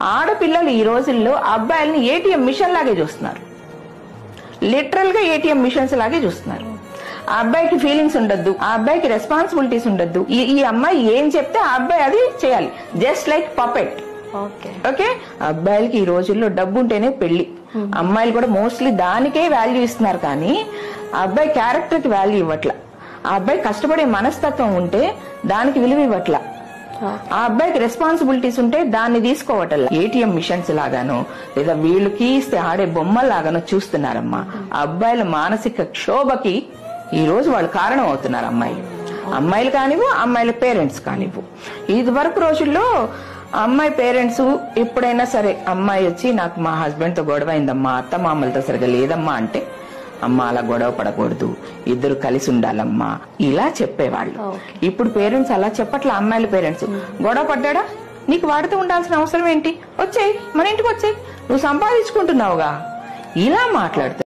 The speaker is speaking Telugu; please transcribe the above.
ఆడపిల్లలు ఈ రోజుల్లో అబ్బాయిల్ని ఏటీఎం మిషన్ లాగే చూస్తున్నారు. లిటరల్ గా ఏటీఎం మిషన్స్ లాగే చూస్తున్నారు. ఆ అబ్బాయికి ఫీలింగ్స్ ఉండద్దు, ఆ అబ్బాయికి రెస్పాన్సిబిలిటీస్ ఉండద్దు. ఈ అమ్మాయి ఏం చెప్తే ఆ అబ్బాయి అది చేయాలి, జస్ట్ లైక్ పపెట్. ఓకే, అబ్బాయిలకి ఈ రోజుల్లో డబ్బు ఉంటేనే పెళ్లి. అమ్మాయిలు కూడా మోస్ట్లీ దానికే వాల్యూ ఇస్తున్నారు, కానీ ఆ అబ్బాయి క్యారెక్టర్ కి వాల్యూ ఇవ్వట్ల. ఆ అబ్బాయి కష్టపడే మనస్తత్వం ఉంటే దానికి విలువ ఇవ్వట్ల. ఆ అబ్బాయికి రెస్పాన్సిబిలిటీస్ ఉంటే దాన్ని తీసుకోవటం ఏటీఎం మిషన్స్ లాగానో లేదా వీళ్ళకి ఇస్తే ఆడే బొమ్మల్లాగానో చూస్తున్నారమ్మా. అబ్బాయిల మానసిక క్షోభకి ఈ రోజు వాళ్ళు కారణం అవుతున్నారు. అమ్మాయిలు కానివ్వు, అమ్మాయిల పేరెంట్స్ కానివ్వు. ఇది వరకు రోజుల్లో అమ్మాయి పేరెంట్స్ ఎప్పుడైనా సరే అమ్మాయి వచ్చి నాకు మా హస్బెండ్ తో గొడవ అయిందమ్మా, అత్త మామలతో సరిగా లేదమ్మా అంటే, అమ్మ అలా గొడవ పడకూడదు, ఇద్దరు కలిసి ఉండాలమ్మా, ఇలా చెప్పేవాళ్ళు. ఇప్పుడు పేరెంట్స్ అలా చెప్పట్ల. అమ్మాయిల పేరెంట్స్ గొడవ పడ్డా నీకు వాడితో ఉండాల్సిన అవసరం ఏంటి, వచ్చేయి మన ఇంటికి వచ్చేయి, నువ్వు సంపాదించుకుంటున్నావుగా, ఇలా మాట్లాడుతారు.